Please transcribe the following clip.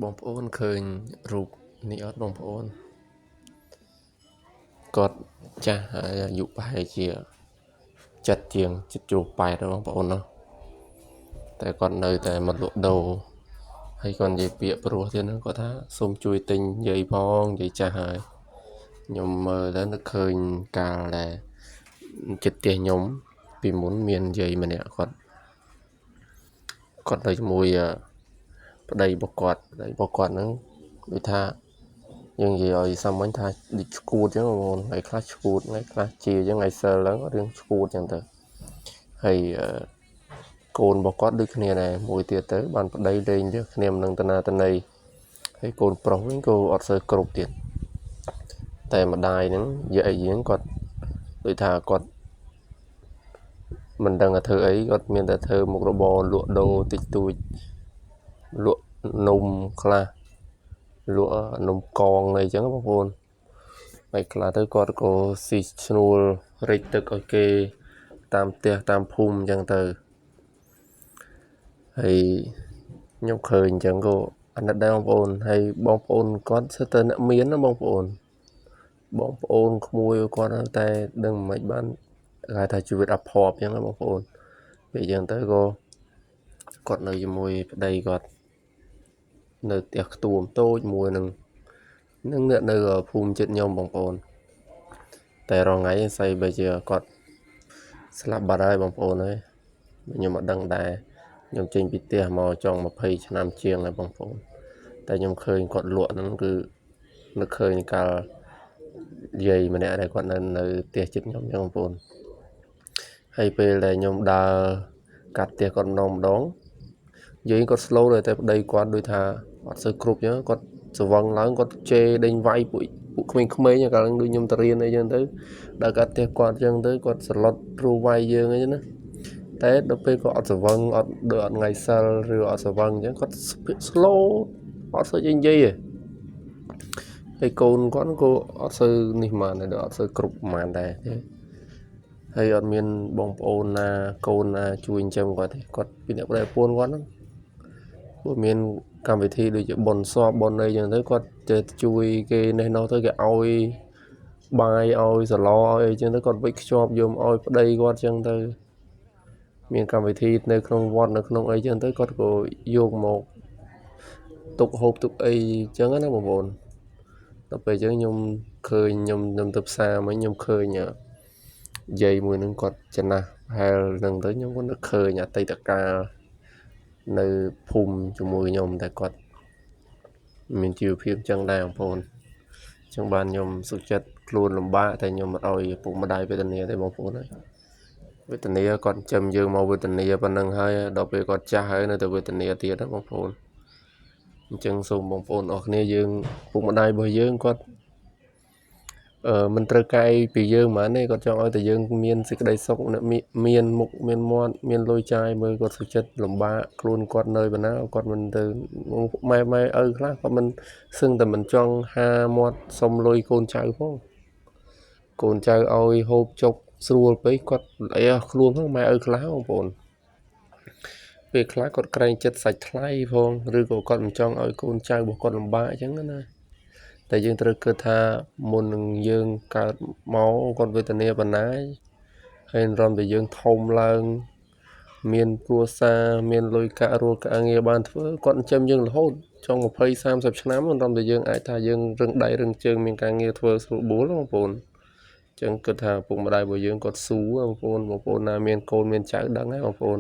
បងប្អូនឃើញរូបនេះអត់បងប្អូនគាត់ចាស់ហើយអាយុប្រហែលជាចិត្តជាងចិត្តជួ80បងប្អូនណាតែគាត់នៅតែមកលក់ដូរហើយគាត់និយាយពាក្យព្រោះទៀតហ្នឹងគាត់ថាសូមជួយទិញយាយផងយាយចាស់ហើយខ្ញុំមើលទៅនឹកឃើញកាលដែលចិត្តផ្ទះខ្ញុំពីមុនមានយាយម្នាក់គាត់នៅជាមួយប្តីរបស់គាត់ហ្នឹងដូចថាយើងនិយាយឲ្យសាមញ្ញថាដូចឈួតអញ្ចឹងបងប្អូនថ្ងៃខ្លះឈួតថ្ងៃខ្លះជាអញ្ចឹងថ្ងៃសិលហ្នឹងរឿងឈួតអញ្ចឹងទៅហើយកូនរបស់គាត់ដូចគ្នាដែរមួយទៀតទៅបានប្តីលេងវាគ្នាមិននឹងតាណាតណីហើយកូនប្រុសវិញក៏អត់សូវគ្រប់ទៀតតែម្ដាយហ្នឹងយាយហ្នឹងគាត់ដូចថាគាត់មិនដឹងថាធ្វើអីគាត់មានតែធ្វើមុខរបរលក់ដូរតិចតួចលក់នំខ្លះលក់នំកងអីចឹងបងប្អូនហើយខ្លះទៅគាត់ក៏ស៊ីឈ្នួលរិចទឹកឲ្យគេតាមផ្ទះតាមភូមិចឹងទៅហើយខ្ញុំឃើញចឹងក៏អាណិតដែរបងប្អូនហើយបងប្អូនគាត់ស្ទើរតែអ្នកមានណាបងប្អូនក្មួយគាត់តែដឹងមិនបានគេថាជីវិតអភ័ព្វចឹងណាបងប្អូនពេលចឹងទៅក៏គាត់នៅជាមួយប្តីគាត់នៅផ្ទះខ្ទួមតូចមួយនឹងអ្នកនៅភូមិចិត្តខ្ញុំបងប្អូនតែរងថ្ងៃស្អីបើជាគាត់ស្លាប់បាត់ហើយបងប្អូនហើយខ្ញុំអត់ដឹងដែរខ្ញុំចេញពីផ្ទះមកចង់20ឆ្នាំជាងហើយបងប្អូនតែខ្ញុំឃើញគាត់លក់ហ្នឹងគឺនឹកឃើញកាលយាយម្នាក់ដែលគាត់នៅផ្ទះចិត្តខ្ញុំចឹងបងប្អូនហើយពេលដែលខ្ញុំដើរកាត់ផ្ទះគាត់ម្ដងយាយគាត់ slow តែប្តីគាត់ដូចថាអត់សូវគ្រប់ចឹងគាត់ស្វឹងឡើងគាត់ជេរដេញវាយពួកក្មេងៗកាលហ្នឹងដូចខ្ញុំទៅរៀនអីចឹងទៅដើរកាត់ផ្ទះគាត់ចឹងទៅគាត់សឡុតព្រោះវាយយើងអីណាតែដល់ពេលគាត់អត់ស្វឹងអត់ដូចអត់ថ្ងៃសិលឬអត់ស្វឹងចឹងគាត់ slow អត់សូវនិយាយទេហើយកូនគាត់ក៏អត់សូវនេះហ្មងដែរអត់សូវគ្រប់ហ្មងដែរហើយអត់មានបងប្អូនណាកូនណាជួយចិញ្ចឹមគាត់ទេគាត់ពីអ្នកប្រែពួនគាត់ហ្នឹងបើមានកម្មវិធីដូចជាបុណ្យសពបុណ្យអីចឹងទៅគាត់ទៅជួយគេនេះនោះទៅគេឲ្យបាយឲ្យសឡឲ្យអីចឹងទៅគាត់វិចខ្ជាប់យកមកឲ្យប្តីគាត់ចឹងទៅមានកម្មវិធីនៅក្នុងវត្តនៅក្នុងអីចឹងទៅគាត់ក៏យកមកទុកហូបទុកអីចឹងណាបងប្អូនដល់ពេលចឹងខ្ញុំឃើញខ្ញុំទៅផ្សារមកខ្ញុំឃើញយាយមួយនឹងគាត់ចំណាស់ប្រហែលហ្នឹងទៅខ្ញុំក៏នឹកឃើញអតីតកាលនៅភូមិជាមួយខ្ញុំតែគាត់មានជីវភាពចឹងដែរបងប្អូនចឹងបានខ្ញុំសុខចិត្តខ្លួនលំបាកតែខ្ញុំមិនអោយពុកម្ដាយវេទនាទេបងប្អូនហើយវេទនាគាត់ចិញ្ចឹមយើងមកវេទនាប៉ុណ្ណឹងហើយដល់ពេលគាត់ចាស់ហើយនៅតែវេទនាទៀតណាបងប្អូនអញ្ចឹងសូមបងប្អូនអរគ្នាយើងពុកម្ដាយរបស់យើងគាត់មិនត្រូវកាយពីយើងហ្មងទេគាត់ចង់ឲ្យតែយើងមានសេចក្តីសុខមានមុខមានមាត់មានលុយចាយមើលគាត់សុខចិត្តលំបាកខ្លួនគាត់នៅបណ្ណាគាត់មិនទៅម៉ែឪខ្លះគាត់មិនសឹងតែមិនចង់ហាមាត់សុំលុយកូនចៅផងកូនចៅឲ្យហូបចុកស្រួលពេកគាត់អីខ្លួនផងម៉ែឪខ្លះបងប្អូនពេលខ្លះគាត់ក្រែងចិត្តសាច់ថ្លៃផងឬក៏គាត់មិនចង់ឲ្យកូនចៅរបស់គាត់លំបាកអញ្ចឹងណាតែយើងត្រូវគិតថាមុននឹងយើងកើតមកគាត់វេទនាប៉ុណ្ណាហើយរំតែយើងធំឡើងមានគ្រួសារមានលុយកាក់រកការងារបានធ្វើគាត់ចិញ្ចឹមយើងរហូតចង់20 30ឆ្នាំរំតែយើងអាចថាយើងរឹងដៃរឹងជើងមានការងារធ្វើស្រួលបួលបងប្អូនអញ្ចឹងគិតថាពុកម្ដាយរបស់យើងគាត់ស៊ូបងប្អូនណាមានកូនមានចៅដឹងហើយបងប្អូន